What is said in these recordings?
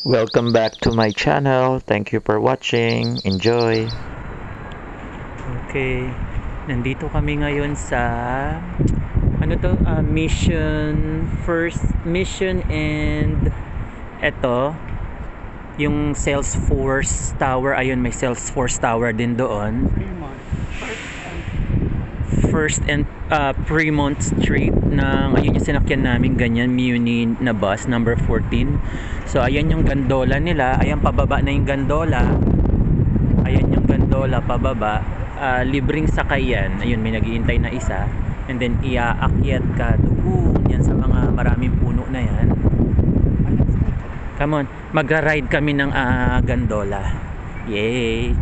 Welcome back to my channel. Thank you for watching. Enjoy. Okay. Nandito kami ngayon sa mission first mission, and eto yung Salesforce Tower. Ayun, may Salesforce Tower din doon. First and Fremont Street ng ayun yung sinakyan namin, ganyan Muni na bus number 14. So ayan yung gandola nila, ayan pababa na yung gandola. Ayan yung gandola pababa. Libreng sakayan. Ayun, may naghihintay na isa. And then iaakyat ka doon yan sa mga maraming puno na yan. Come on, magra-ride kami ng gandola. Yay!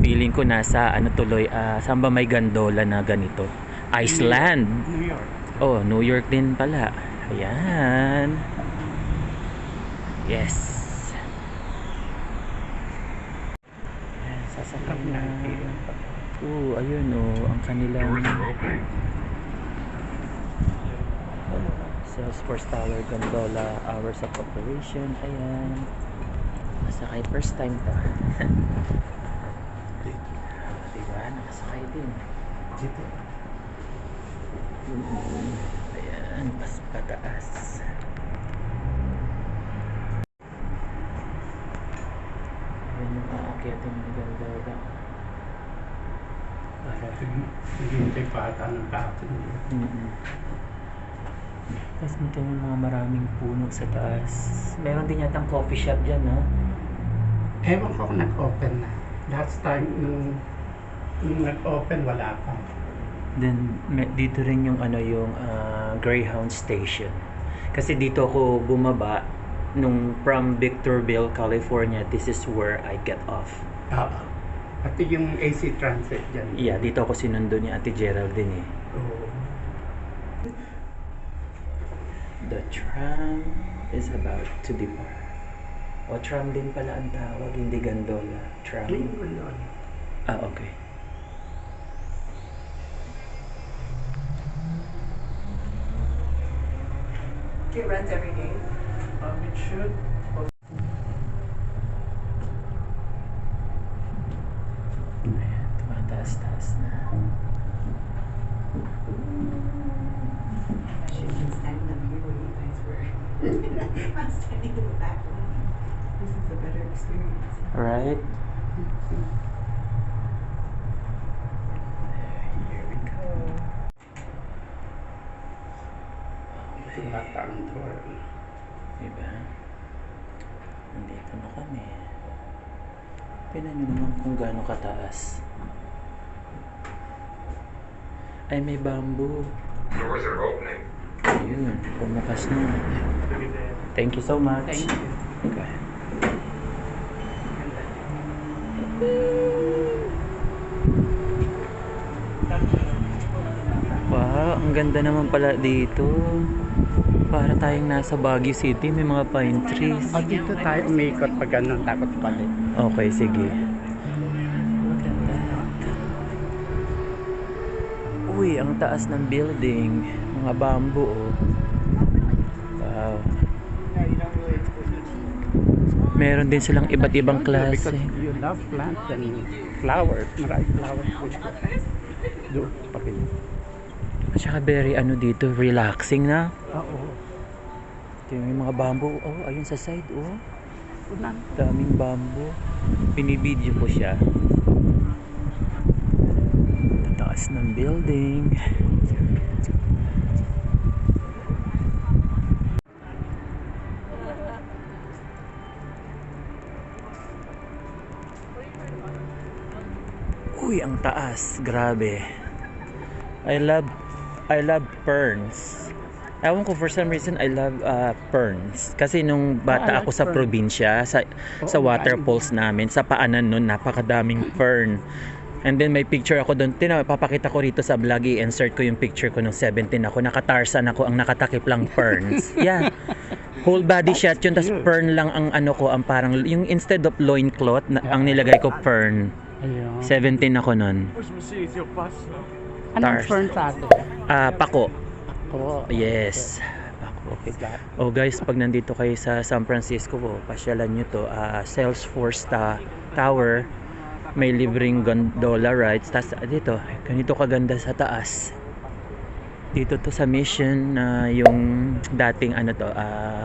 Feeling ko nasa tuloy, saan ba may gandola na ganito? Iceland. New York. Oh, New York din pala. Ayan. Yes. Ayan, sasakay na. Ayun ang kanilang Salesforce Tower Gondola, hours of operation. Ayan. Masakay first time to. Diba? Nakasakay din. Dito. Ayan, pas pataas. Ayan yung aakyatin ng gandola. Para Hindi pa ata ng kapit. tapos ito yung mga maraming puno sa taas. Meron din yatang coffee shop dyan, no? Ewan ko kung nag-open na. Last time, nung nag-open, wala pa. Then dito rin yung yung Greyhound Station. Kasi dito ako bumaba nung from Victorville, California. This is where I get off. Oo. Pati yung AC Transit dyan. Yeah, dito ako sinundo ni Ate Geraldine eh. Oo. The tram is about to depart. O tram din pala ang tawag, hindi gondola. Tram. Yun. Okay. It runs every day. It should. Ayan, tumataas-taas na. I should have been standing up here where you guys were. I'm standing in the back one. This is a better experience. Alright. Here we go. Ito bata ang door. Diba? Nandito na kami. Tignan nyo naman kung gaano kataas. Ay, may bamboo. Doors are opening. Ayun, pumukas na. Thank you so much. Thank you. Okay. Wow, ang ganda naman pala dito. Para tayong nasa Baguio City, may mga pine trees. O dito tayo umikot pag ganun, takot balik. Okay, sige. Uy, ang taas ng building. Mga bamboo, oh. Wow. Meron din silang iba't ibang klase. Because you love plants and flowers. Maraming flowers. Doon, pakita. At saka very dito, relaxing na. Oo. Ito yung mga bamboo. Oh, ayun sa side, oh. Unan. Daming bamboo. Binibidyo ko siya. Taas ng building. Uy, ang taas. Grabe. I love ferns. Ewan ko, for some reason I love ferns. Kasi nung bata I ako like sa fern. probinsya, sa Oo, waterfalls namin, sa paanan nun, napakadaming fern. And then may picture ako doon. Papakita ko rito sa vlog, i-insert ko yung picture ko nung 17 ako. Nakatarsan ako, ang nakatakip lang ferns. Yeah. Whole body shot yun, tas cute. fern lang ang ko, ang parang, yung instead of loincloth, ang nilagay ko fern. Ayun. 17 ako nun. Anong Stars. fern sa atin? Pako. Oo. Yes. Pako. Okay. Oh guys, pag nandito kayo sa San Francisco, pasyalan nyo to. Salesforce Tower. May libreng gondola rides. Tapos dito, ganito kaganda sa taas. Dito to sa Mission na yung dating ano to,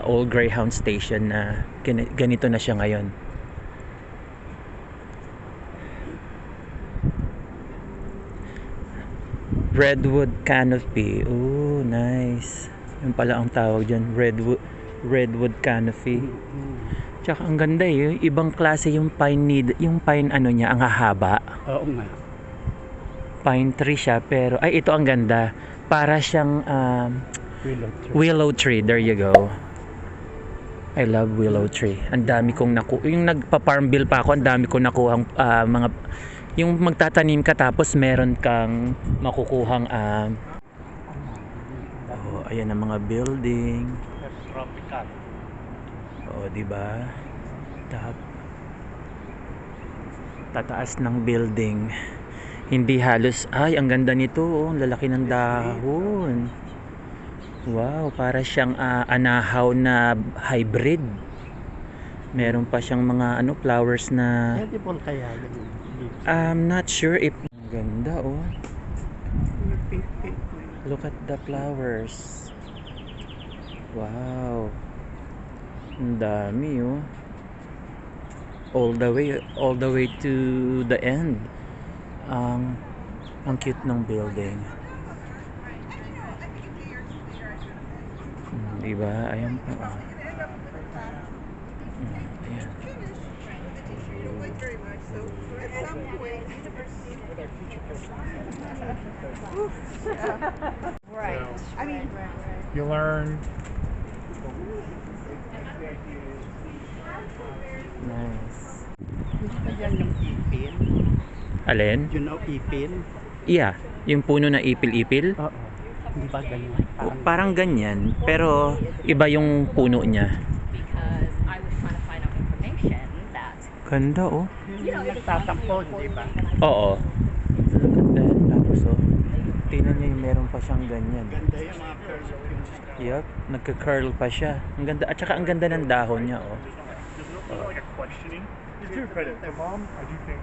old Greyhound station na ganito na siya ngayon. Redwood Canopy. Oh, nice. Yung pala ang tawag dyan, Redwood Canopy. Tsaka ang ganda eh, ibang klase yung yung pine ano niya, ang hahaba. Oo nga. Pine tree siya, pero ay ito ang ganda. Para siyang willow tree. There you go. I love willow tree. Ang dami kong yung nagpa-farm bill pa ako, ang dami kong nakuhang mga yung magtatanim ka tapos meron kang makukuhang ayan ang mga building. Tropical. Di ba? Tataas ng building. Hindi halos ang ganda nito, ang lalaki ng dahon. Wow, para siyang anahaw na hybrid. Meron pa siyang mga flowers na Edible kaya yun. I'm not sure if ang ganda Pink. Look at the flowers. Wow. Ang dami all the way to the end. Ang cute ng building. Diba? Ayan po. Ayan. Right. I mean, You learn. Nice. Hindi ba yan yung ipil? Alin? You know ipil? Yeah, yung puno na ipil-ipil. Oo. Hindi ba ganyan? Parang ganyan, pero iba yung puno niya. Because I was trying to find out information that Ganda Yung nagtatampo, di ba? Oo. Look at that. Tapos tingnan niyo yung meron pa siyang ganyan. Ganda yung mga curls. Yup, nagka-curl pa siya. Ang ganda, at saka ang ganda ng dahon niya There's like a questioning. To your credit, the mom, I do think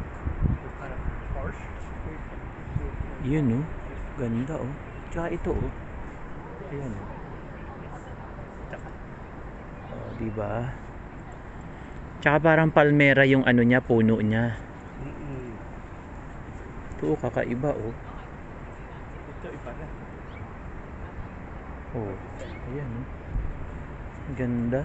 was kind of harsh. Yun ganda Tsaka ito ayan diba? Tsaka parang palmera yung ano niya, puno niya. Ito kakaiba Ito iba na. Ayan ganda.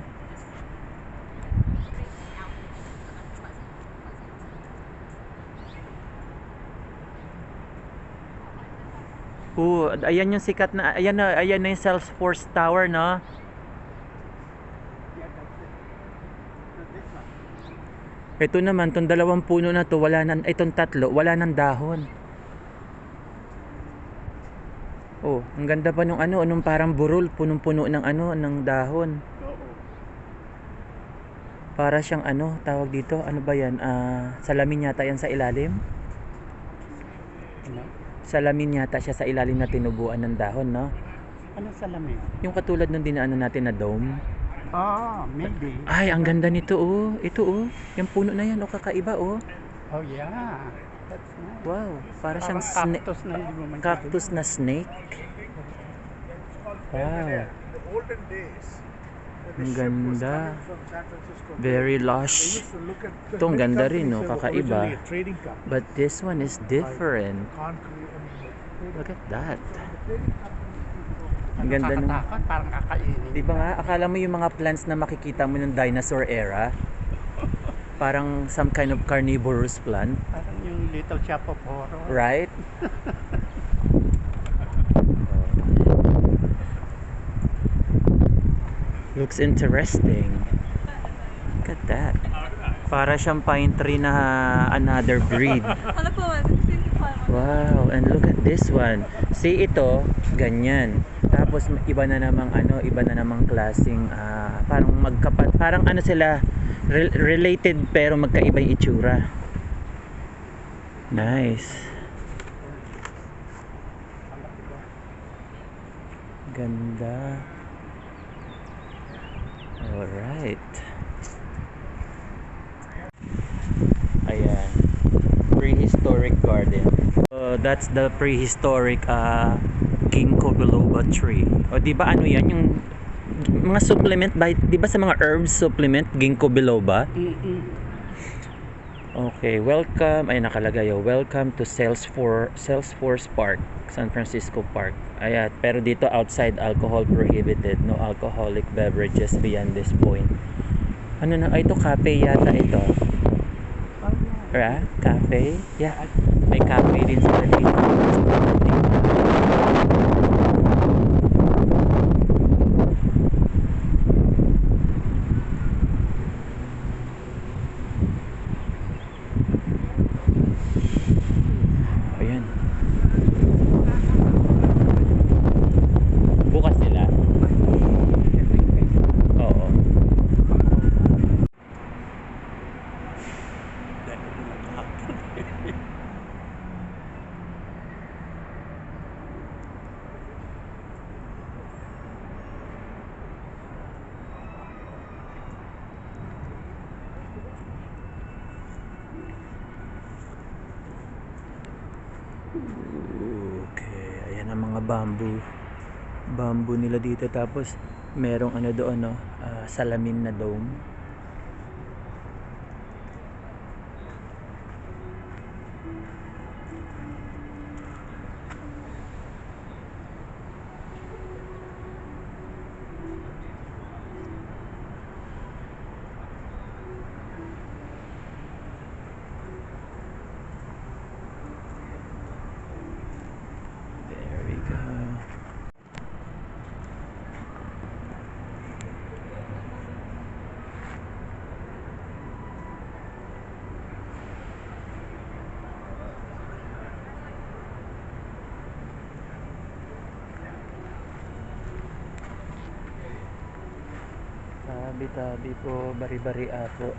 Ayan yung sikat na, ayan na yung Salesforce Tower, no? Ito naman, tong dalawang puno na to, itong tatlo, wala nang dahon. Ang ganda pa nung anong parang burol, punong-puno ng ng dahon. Para siyang tawag dito, ano ba yan? Salamin yata yan sa ilalim. Ano? Salamin yata siya sa ilalim na tinubuan ng dahon, no? Anong salamin? Yung katulad nung dinaanan natin na dome. Maybe. Ay, ang ganda nito, Ito, yung puno na yan, kakaiba, Oh, yeah. That's nice. Wow, para siyang Parang cactus na hindi mo man cactus na snake. Wow, The olden days, ang ganda. Very lush. Ito, ang ganda rin, kakaiba. But this one is different. Look at that. Ang ganda nung... Nakakatakot, parang kakainin. Di ba nga, akala mo yung mga plants na makikita mo ng dinosaur era? Parang some kind of carnivorous plant. Parang yung Little Shop of Horror. Right? Looks interesting. Look at that. Para siyang pine tree na another breed. Wow, and look at this one. See ito, ganyan. Tapos iba na namang klaseng parang sila related pero magkaiba yung itsura. Nice. Ganda. Alright. Ayan. Prehistoric garden. That's the prehistoric ginkgo biloba tree. O di ba ano yan yung mga supplement ba, di ba sa mga herbs supplement ginkgo biloba? Okay, welcome. Ay nakalagay welcome to Salesforce Park, San Francisco Park. Ayan, pero dito outside alcohol prohibited. No alcoholic beverages beyond this point. Ano na? Ay, ito cafe yata ito. Cafe? Yeah. May cafe din sila dito. Ayan. Bukas sila. Oo. Okay, ayan ang mga bamboo nila dito, tapos merong ano doon no, salamin na dome. There we go. Tabi-tabi po, bari-bari apo.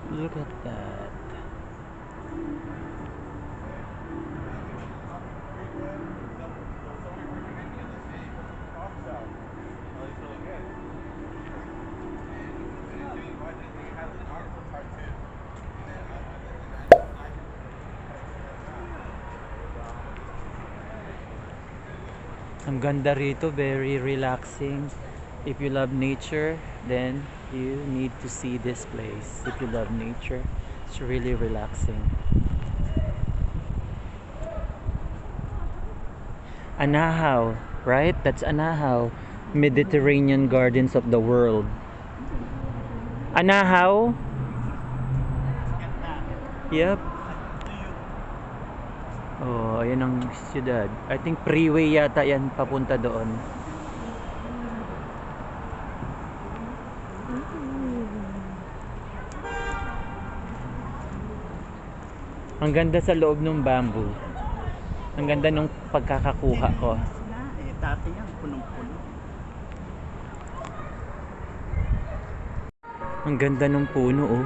Look at that. Ang ganda rito, very relaxing. If you love nature, then you need to see this place. If you love nature, it's really relaxing. Anahaw, right? That's Anahaw. Mediterranean Gardens of the World. Anahaw? Yep. Oh, ayan ang siyudad. I think freeway yata yan papunta doon. Ang ganda sa loob ng bamboo. Ang ganda nung pagkakakuha ko. Dati yan, punong-puno. Ang ganda ng puno oh.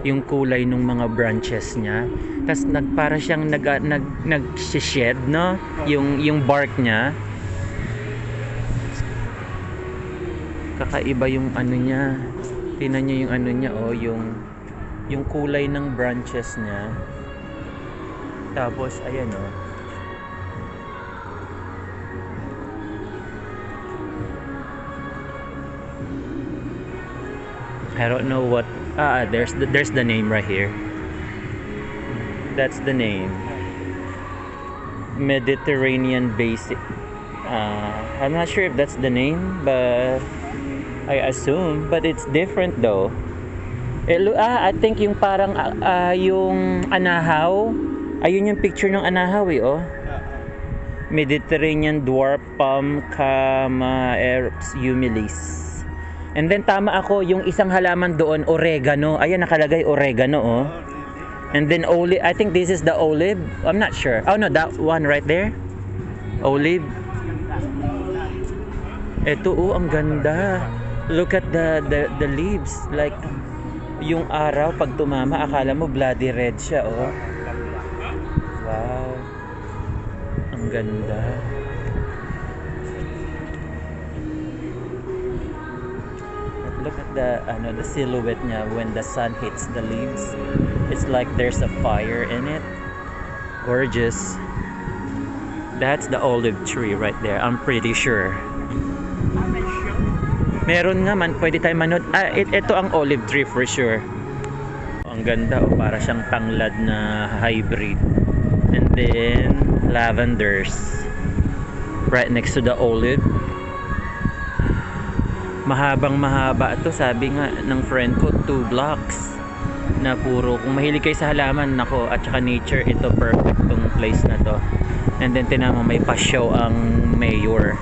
Yung kulay ng mga branches niya. Tas para siyang nag-shed, no? Yung bark niya. Kakaiba yung ano niya. Tingnan niyo yung ano niya oh, yung kulay ng branches niya. Tapos ayan oh. I don't know what there's the name right here. That's the name. Mediterranean Basic. I'm not sure if that's the name, but I assume, but it's different though. I think yung parang yung anahaw. Ayun yung picture ng anahaw eh, oh. Mediterranean dwarf palm Chamaerops humilis. And then tama ako, yung isang halaman doon, oregano. Ayan, nakalagay oregano, oh. And then olive, I think this is the olive. I'm not sure. Oh no, that one right there. Olive. Ito, oh, ang ganda. Look at the leaves. Like, yung araw, pag tumama, akala mo bloody red siya, oh. Wow. Ang ganda. Look at the silhouette niya when the sun hits the leaves. It's like there's a fire in it. Gorgeous. That's the olive tree right there. I'm pretty sure. Meron nga man, pwede tayo manood. Ito ang olive tree for sure. Ang ganda, oh, para siyang tanglad na hybrid. And then lavenders right next to the olive. Mahabang mahaba to, sabi nga ng friend ko, 2 blocks na puro, kung mahilig kayo sa halaman, nako, at saka nature, ito perfect tong place na to. And then tinama, may pa-show ang mayor.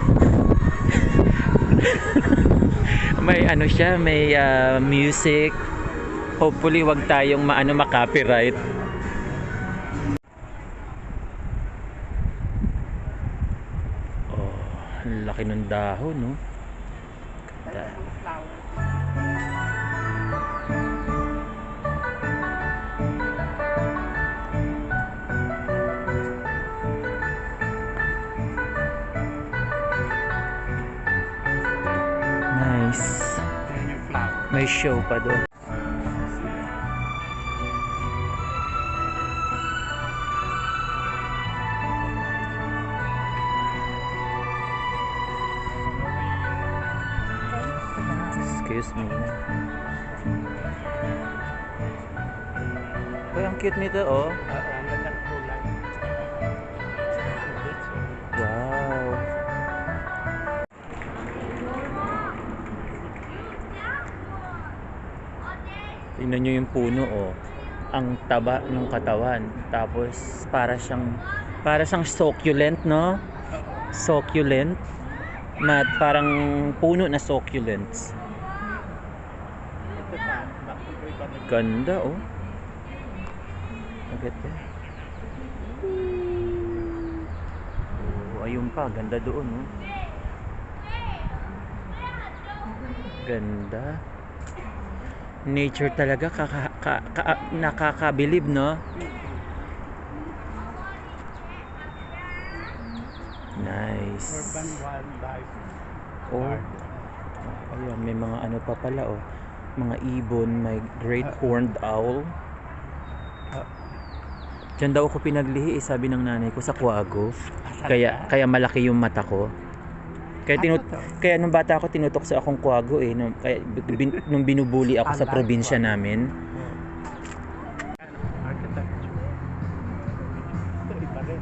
May ano siya, may music. Hopefully wag tayong ma-copyright. Oh, ang laki ng dahon, no? Nice. May show pa doon. Excuse me. Uy, ang cute nito, oh. Ang gandang kulay. Wow. Tingnan nyo yung puno, oh. Ang taba ng katawan. Tapos para siyang succulent, no? Succulent. Parang puno na succulents. Ito pa, iba na. Ganda, oh. Look at that. Oh, ayun pa, ganda doon, oh. Ganda. Nature talaga, nakakabilib, no? Nice. Urban wildlife. Oh. Park. Ayan, may mga ano pa pala, oh. Mga ibon, may great horned owl. Diyan daw ako pinaglihi, sabi ng nanay ko, sa Coago. Kaya malaki yung mata ko. Kaya nung bata ako, tinutok sa akong Coago, eh. Nung binubuli ako sa probinsya namin. Architecture. Ito iba rin.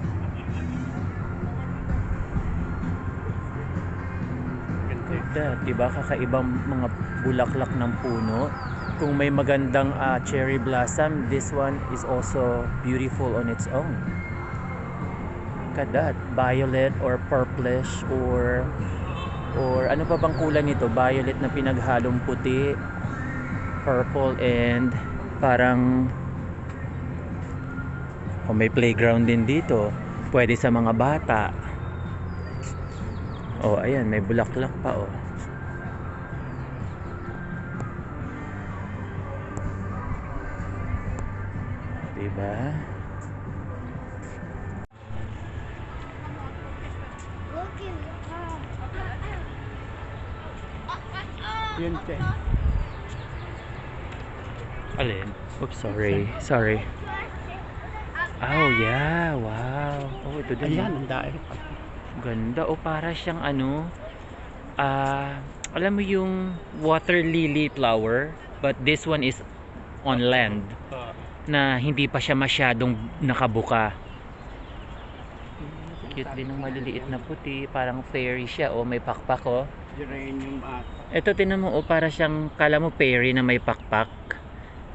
Ganda, diba? Kakaibang mga bulaklak ng puno. Kung may magandang cherry blossom, this one is also beautiful on its own. Kadat, violet or purplish or ano pa bang kulay nito? Violet na pinaghalong puti, purple, and parang may playground din dito. Pwede sa mga bata. Oh, ayan, may bulaklak pa, oh. Diba? Yun, Chen. Alin? Oops, sorry. Oh, yeah. Wow. Oh, ito din. Ayan, ang dahil. Ganda. O, para siyang ano, alam mo yung water lily flower, but this one is on land, na hindi pa siya masyadong nakabuka. Cute din ng maliliit na puti, parang fairy siya. O, may pakpak, oh. Geranium at Ito, tinan mo, oh, para siyang, kala mo fairy na may pakpak.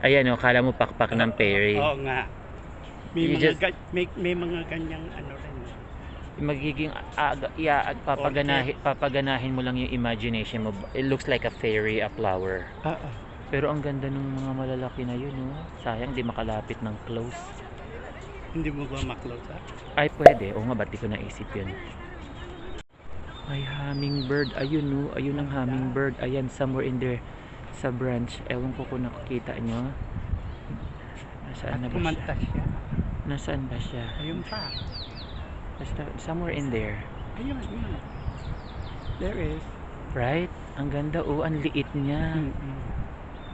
Ayan, oh, kala mo pakpak ng fairy. oo nga. May You mga, just- may mga ganyang ano rin. magiging papaganahin mo lang yung imagination mo. It looks like a fairy, a flower. Oo. Pero ang ganda ng mga malalaki na yun, oh. Sayang di makalapit ng close. Hindi mo ba maklose ha? Ay, pwede. O nga, ba't di ko naisip yun? May hummingbird. Ayun, no. Ayun ang hummingbird. Ayan, somewhere in there sa branch. Ewan ko kung nakikita nyo. Nasaan na At ba siya? kumanta siya. Nasaan ba siya? Ayun pa. Basta, somewhere in there. Ayun. There is. Right? Ang ganda, oh. Ang liit niya.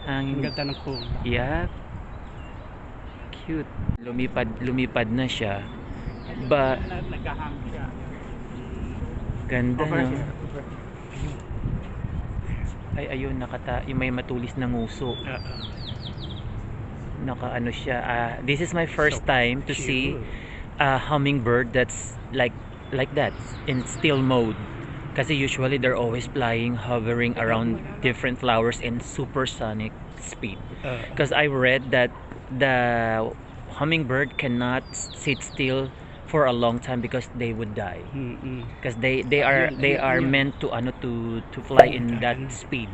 Ang ganda ng kulay. Yeah. Cute. Lumipad na siya. But, Nagahang siya. ganda, Over no? here. Ay, ayun, yung may matulis na nguso. Oo. Naka ano siya. This is my first So time to cute. see a hummingbird that's like that in still mode. Kasi usually they're always flying, hovering around different flowers in supersonic speed. Because I read that the hummingbird cannot sit still for a long time because they would die. Because they are meant to fly in that speed.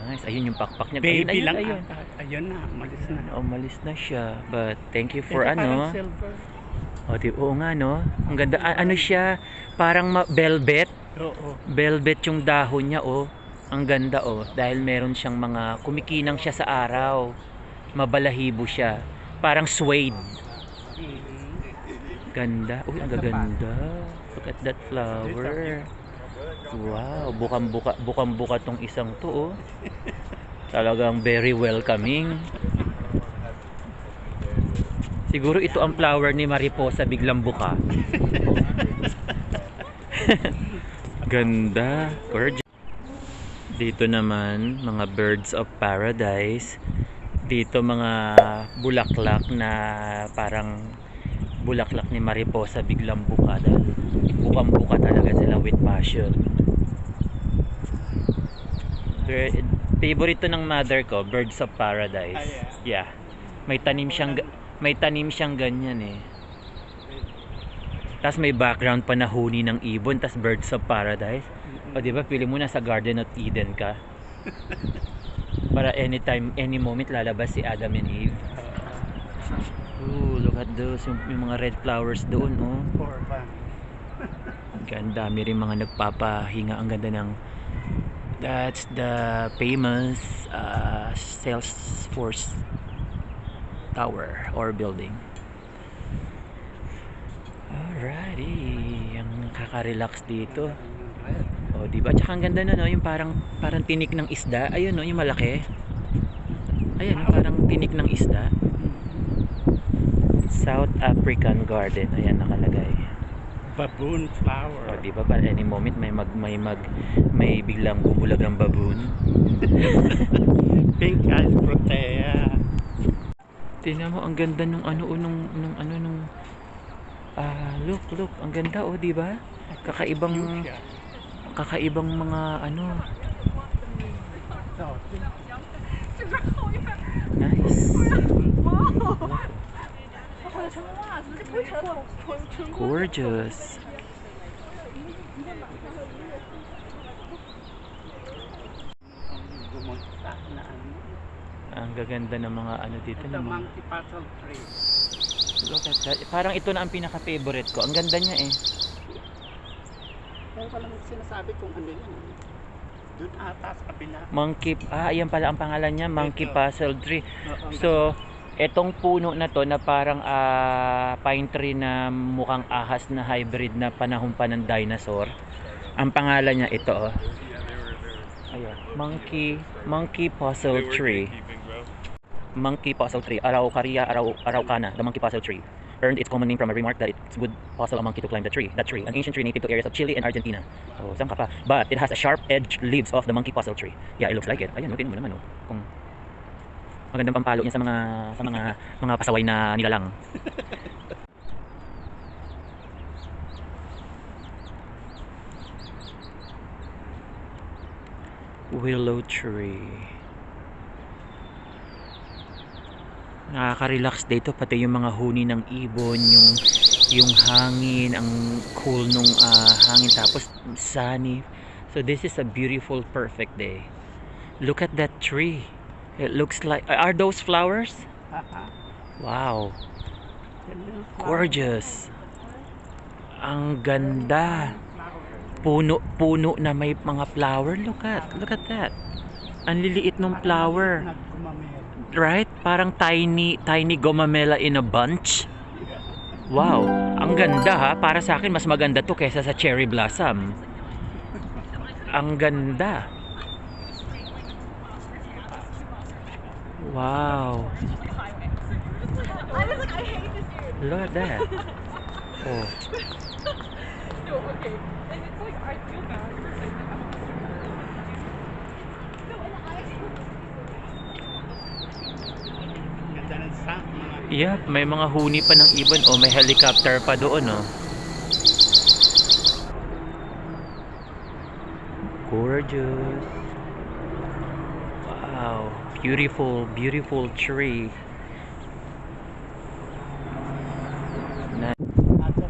Nice. Ayun yung pakpak niya. Baby lang ayun. ata. Ayun na, umalis na. Umalis na siya. But thank you for Ito parang ano. silver. Oo nga, no. Ang ganda. Ano siya? Parang velvet. Oo. Velvet yung dahon niya, oh. Ang ganda, oh. Dahil meron siyang mga kumikinang siya sa araw. Mabalahibo siya. Parang suede. Ganda. Uy, ang gaganda. Look at that flower. Wow, bukang-buka tong isang to, oh. Talagang very welcoming. Siguro ito ang flower ni Mariposa biglang buka. Ganda. Gorgeous. Dito naman, mga birds of paradise. Dito mga bulaklak na parang bulaklak ni Mariposa biglang buka. Dahil bukang-buka talaga sila with passion. Favorite to ng mother ko, birds of paradise. Yeah. May tanim siyang ganyan eh. Tapos may background pa na huni ng ibon, tas birds of paradise. O di ba, pili mo na sa Garden of Eden ka. Para anytime, any moment lalabas si Adam and Eve. Ooh, look at those, yung mga red flowers doon, oh. For fun. Ganda, dami rin mga nagpapahinga. Ang ganda ng that's the famous Salesforce tower or building. Alrighty, ang nakaka-relax dito. Oh, di ba? Tsaka ang ganda na, no, yung parang tinik ng isda. Ayun, no, yung malaki. Ayun, parang tinik ng isda. South African Garden. Ayan nakalagay. Baboon flower. O, di ba, pa any moment may biglang bubulag ang baboon. Pink eyes protea. Tingnan mo, ang ganda nung look, ang ganda, oh, di ba? Kakaibang mga ano. Nice. Gorgeous. Gumunta na ano. Ang gaganda ng mga ano dito The ng mga monkey puzzle tree. look at that. Parang ito na ang pinaka-favorite ko. Ang ganda niya eh. Kaya ko lang sinasabi kung ano yun. Doon ata sa kabila. Ayan pala ang pangalan niya, Monkey Ito. Puzzle Tree. Oo, So, etong puno na to na parang pine tree na mukhang ahas na hybrid na panahon pa ng dinosaur. Ang pangalan niya ito, oh. Ayan, Monkey Puzzle Tree. Monkey Puzzle Tree, Araucaria araucana, the Monkey Puzzle Tree. Earned its common name from a remark that it would puzzle a monkey to climb that tree, an ancient tree native to areas of Chile and Argentina. Oh, saan ka pa? But it has a sharp-edged leaves of the Monkey Puzzle Tree. Yeah, it looks like it. Ayan, tingnan mo naman, oh. Kung magandang pampalo niya sa mga pasaway na nilalang. Willow tree. Nakaka-relax dito, pati yung mga huni ng ibon, yung hangin, ang cool nung hangin, tapos sunny. So this is a beautiful, perfect day. Look at that tree. It looks like, are those flowers? Wow, gorgeous. Ang ganda. Puno na may mga flower. Look at that. Ang liliit ng flower. Right? Parang tiny gumamela in a bunch. Wow, ang ganda ha. Para sa akin mas maganda to kaysa sa cherry blossom. Ang ganda. Wow. I was like, I hate this dude. Look at that. Oh. No, okay. And it's like, I feel bad for saying that. No, and Ganda ng sun, mga Yeah, may mga huni pa ng ibon. Oh, may helicopter pa doon, oh. Gorgeous. Wow, beautiful, beautiful tree.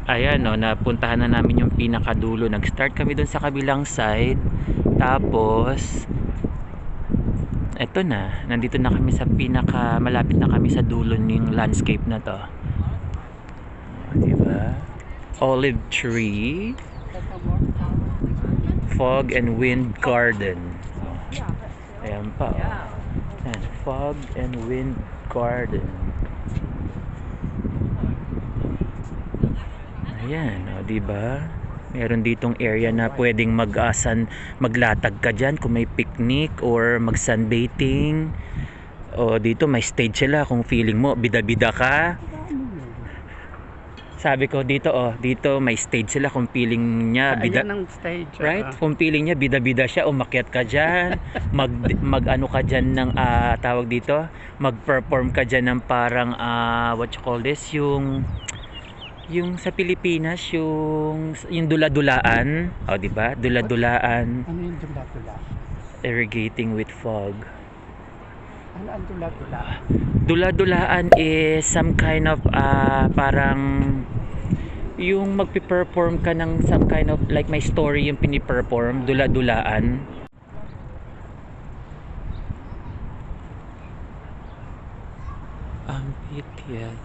Ayan, no, napuntahan na namin yung pinakadulo. Nag-start kami doon sa kabilang side. Tapos eto na, nandito na kami sa malapit na kami sa dulo ng landscape na to. Diba? Olive tree, fog and wind garden. Ayan pa. Ayan, fog and wind garden. Ayan, o, diba? Meron ditong area na pwedeng maglatag ka dyan kung may picnic or mag-sunbathing. O dito may stage sila kung feeling mo bida-bida ka. Sabi ko dito, dito may stage sila kung feeling niya bida. Ayan ang stage. Right? Kung feeling niya bida-bida siya, umakyat ka dyan. mag ano ka dyan ng tawag dito, mag-perform ka dyan ng parang what you call this, yung sa Pilipinas, yung dula-dulaan, di ba? Dula-dulaan, Ano yung dula-dula? irrigating with fog. Ano ang dula-dula? Dula-dulaan is some kind of parang yung magpe-perform ka ng some kind of like my story yung pini-perform, dula-dulaan. Amphitheater.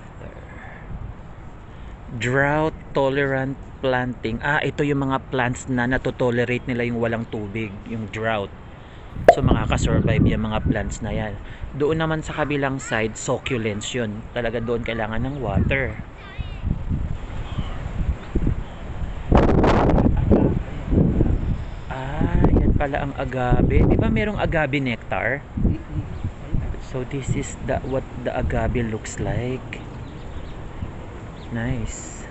Drought tolerant planting. Ito yung mga plants na natotolerate nila yung walang tubig, yung drought. So makaka-survive yung mga plants na yan. Doon naman sa kabilang side, succulents yun. Talaga doon kailangan ng water. Yan pala ang agave. Di ba merong agave nectar? So this is what the agave looks like. Nice.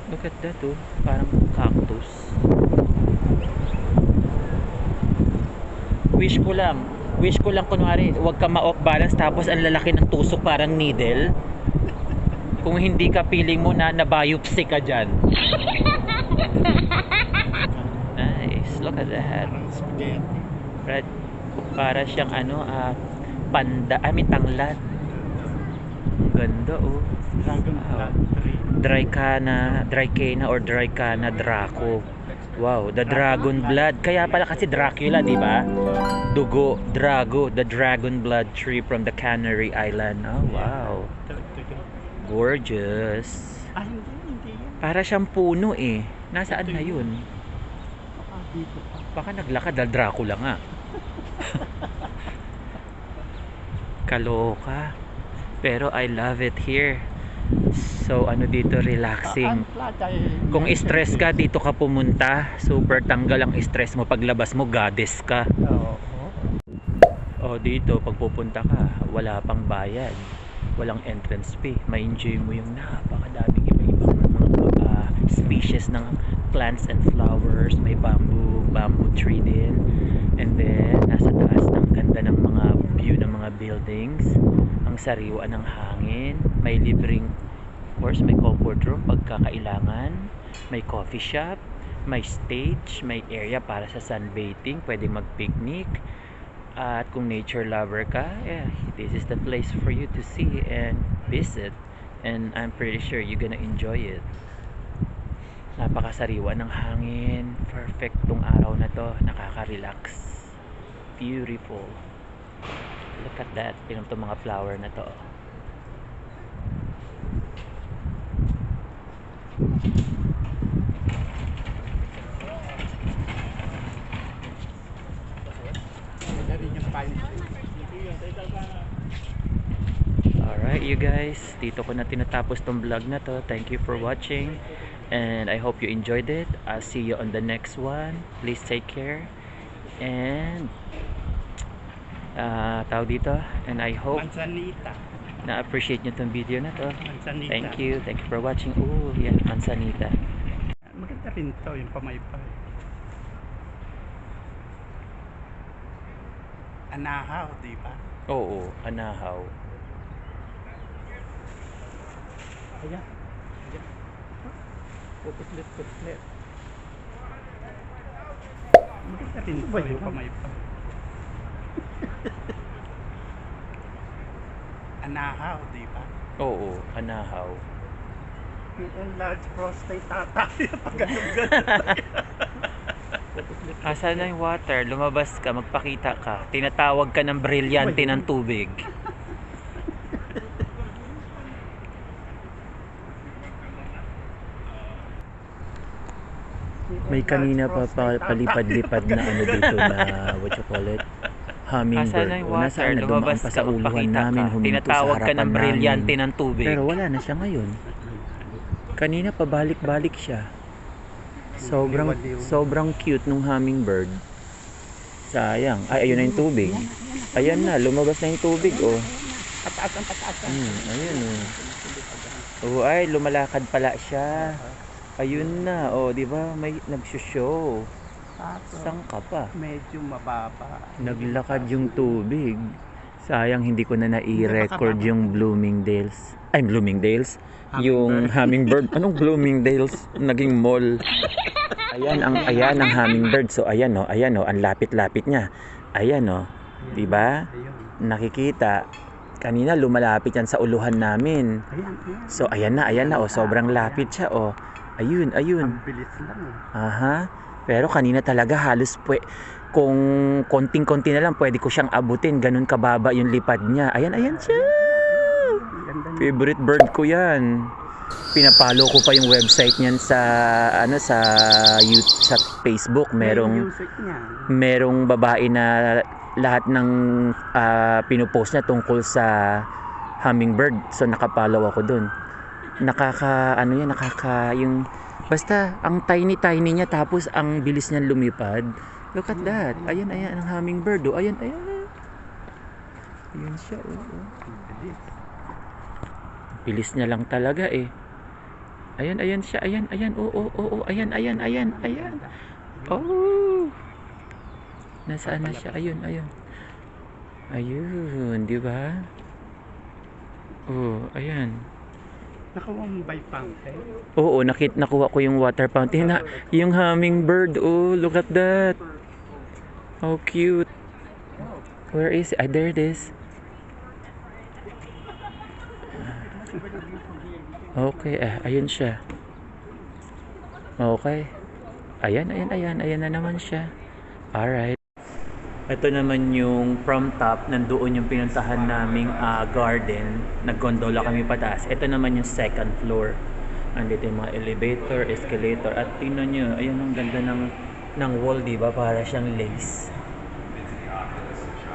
Look at that, parang cactus. Wish ko lang kunwari wag ka ma-off balance tapos ang lalaki ng tusok parang needle. Kung hindi ka feeling mo na biopsy ka dyan. Nice, look at that. Parang spaghetti. Right? Para siyang panda, tanglad. Ang ganda, Dragon blood tree. Dry cana or dry cana draco. Wow, the dragon blood. Kaya pala kasi Dracula, di ba? Dugo, drago, the dragon blood tree from the Canary Island. Oh, wow. Gorgeous. Hindi yan. Para siyang puno eh. Nasaan na yun? Dito pa. Baka naglakad dahil Dracula nga. Kaloka. Pero I love it here. So dito relaxing. Kung stress ka, dito ka pumunta. Super tanggal ang stress mo. Paglabas mo, goddess ka. Oo. Dito pag pupunta ka, wala pang bayad. Walang entrance fee. Ma-enjoy mo yung napakadaming iba-ibang mga species ng plants and flowers. May bamboo tree din. And then nasa taas ng ganda ng mga view ng mga buildings. Ang sariwa ng hangin. May libreng, of course, may comfort room pagkakailangan. May coffee shop. May stage. May area para sa sunbathing. Pwedeng mag-picnic. At kung nature lover ka, this is the place for you to see and visit and I'm pretty sure you're gonna enjoy it. Napakasariwa ng hangin. Perfect tong araw na to. Nakaka-relax. Beautiful. Look at that. Tingnan tong mga flower na to. Wala rin yung pine tree. Alright you guys, dito ko na tinatapos tong vlog na to. Thank you for watching and I hope you enjoyed it. I'll see you on the next one. Please take care and tawag dito, and I hope Manzanita. na-appreciate nyo tong video na to. Manzanita. Thank you for watching. Oh yan, manzanita. Maganda rin to, yung pamaypay. Anahaw, di ba? Oo, anahaw. Ayan. Ayan. Pupuslit. Maganda rin to, yung pamaypay. Anahaw, di ba? Oo, anahaw. Yung large prostate tatay. Pag ganun. Asan na yung water? Lumabas ka, magpakita ka. Tinatawag ka ng brilyante ng tubig. May kanina pa palipad-lipad na ano dito na what you call it? Hummingbird. Asan na yung water? ano, Lumabas ka, dumaan pa sa uluhan magpakita namin, ka. huminto sa Tinatawag ka harapan ng brilyante namin. ng tubig. Pero wala na siya ngayon. Kanina pabalik-balik siya. Sobrang cute nung hummingbird. Sayang. Ay, ayun na yung tubig. Ayan na, lumabas na yung tubig, oh. Ayun, oh. Oh, ay, lumalakad pala siya. Ayun na, oh, di ba? May nagsushow. Saan ka pa? Medyo mababa. Naglakad yung tubig. Sayang hindi ko na nai-record yung Bloomingdale's. Ay, Bloomingdale's? Yung hummingbird. Anong Bloomingdale's? Naging mall. Ayan ang hummingbird. So ayan oh, ang lapit-lapit niya. Ayan oh. 'Di ba? Nakikita. Kanina lumalapit yan sa uluhan namin. So ayan na oh, sobrang lapit siya oh. Ayun. Ang bilis lang eh. Aha. Pero kanina talaga halos kung konting-konti na lang pwede ko siyang abutin. Ganun kababa yung lipad niya. Ayan siya. Favorite bird ko yan. Pinapalo ko pa yung website niyan sa sa Facebook. Yung music niya. Merong babae na lahat ng pinupost niya tungkol sa hummingbird. So nakapollow ako dun. Basta ang tiny niya tapos ang bilis niya lumipad. Look at that. Ayan ang hummingbird. Oh. Ayan. Ayan siya. Oh. Bilis niya lang talaga eh. Ayan siya. Ayan. Oo. Ayan. Oh. Nasaan na siya? Ayun. Ayun, di ba? Oh, ayan. Nakuha mo ba yung fountain? Oo, nakuha ko yung water fountain. Yung hummingbird. Oh, look at that. How cute. Where is it? There it is. Okay, ayun siya. Okay. Ayan na naman siya. Alright. Ito naman yung from top, nandoon yung pinuntahan naming garden. Naggondola kami pataas. Ito naman yung second floor. Andito yung mga elevator, escalator. At tingnan nyo, ayan ang ganda ng wall, diba? Para siyang lace.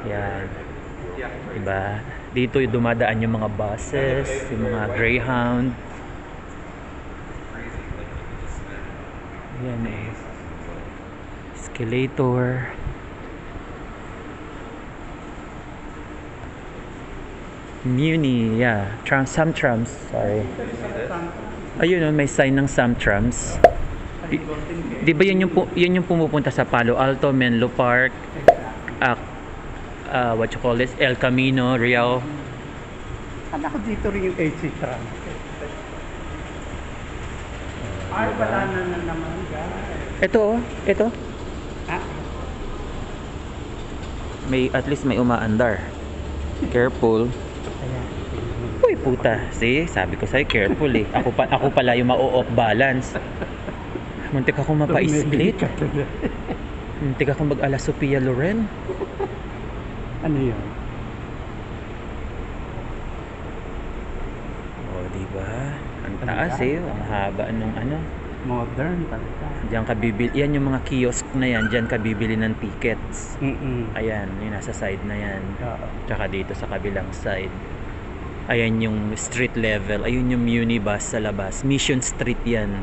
Yan. Diba? Dito yung dumadaan yung mga buses, yung mga Greyhound. Yan eh. Escalator. Muni, yeah. Some trams, sorry. Ayun, may sign ng some trams. Di ba yun yung pumupunta sa Palo Alto, Menlo Park, what you call this, El Camino, Riau. Kala ko dito rin yung AC tram. Ay, wala na naman guys. Ito. Ah, At least may umaandar. Careful. ayan. Uy, Uy, puta. See, sabi ko sa'yo, careful eh. Ako pala yung ma-off balance. Muntik ako mapa-split. Muntik ako mag-ala Sophia Loren. Ano yun? Oh, di ba? Ang taas eh. Ang haba nung ano. Modern talaga. Diyan ka bibili. Yan yung mga kiosk na yan. Diyan ka bibili ng tickets. Ayan, yung nasa side na yan. Oo. Tsaka dito sa kabilang side. Ayan yung street level. Ayun yung Unibus sa labas. Mission Street yan.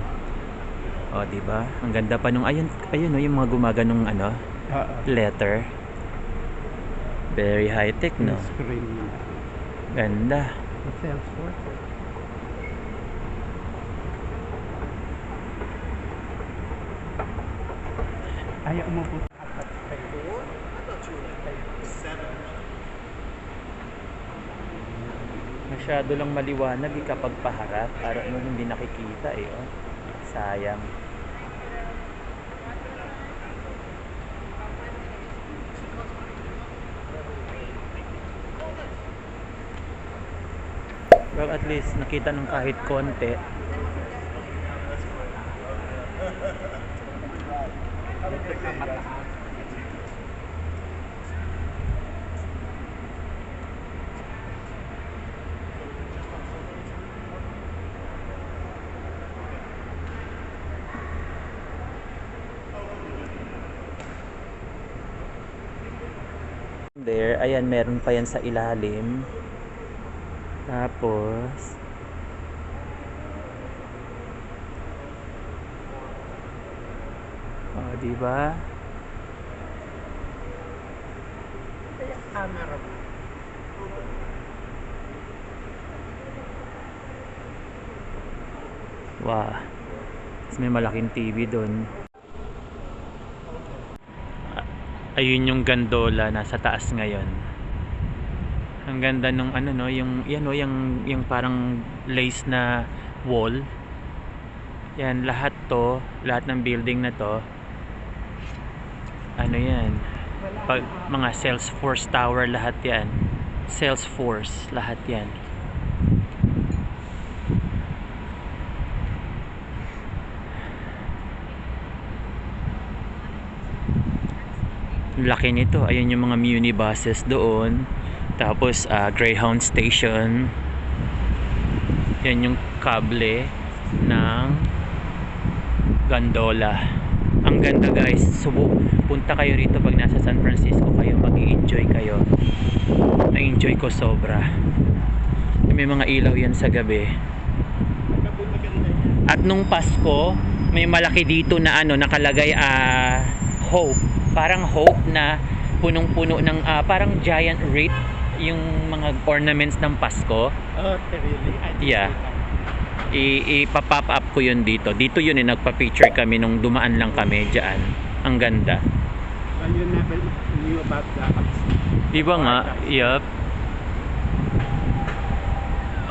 O, di ba? Ang ganda pa nung ayun oh, yung mga gumaganong ano, Oo. letter. Very high tech, no? Yung screen nila. Ganda. Sa Salesforce. Ayaw mo po apat kayo. Masyado lang maliwanag eh kapag paharap. Araw mo hindi nakikita eh. Oh. Sayang. Well, at least nakita ng kahit konti. There, ayan, meron pa yan sa ilalim. Tapos oh, di ba? Camera. Wow. Tapos may malaking TV doon. Ayun yung gondola nasa taas ngayon. Ang ganda nung ano no, yung yan no, yung parang lace na wall. Yan lahat ng building na to. Ano yan? Pag mga Salesforce Tower lahat yan. Salesforce lahat yan. Laki nito. Ayun yung mga muni buses doon. Tapos Greyhound Station. Yan yung kable ng gondola. Ang ganda guys. Punta kayo rito pag nasa San Francisco kayo. Mag-i-enjoy kayo. Na-enjoy ko sobra. May mga ilaw yan sa gabi. At nung Pasko, may malaki dito na ano, nakalagay hope. Parang hope na punong-puno ng parang giant wreath yung mga ornaments ng Pasko. Oh, really? Yeah. Ipapop up ko yun dito. Dito yun nagpa-picture kami nung dumaan lang kami dyan. Ang ganda. Well, you never knew about that. Diba nga? Yup.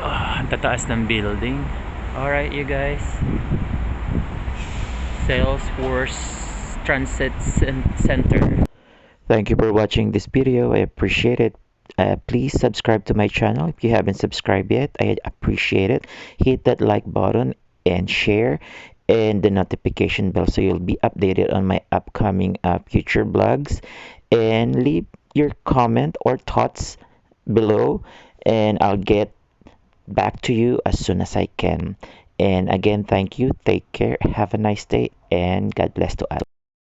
Ang tataas ng building. Alright you guys. Salesforce Transit Center. Thank you for watching this video. I appreciate it. Please subscribe to my channel if you haven't subscribed yet. I appreciate it. Hit that like button and share and the notification bell so you'll be updated on my upcoming future vlogs. And leave your comment or thoughts below and I'll get back to you as soon as I can. And again, thank you. Take care. Have a nice day and God bless to all.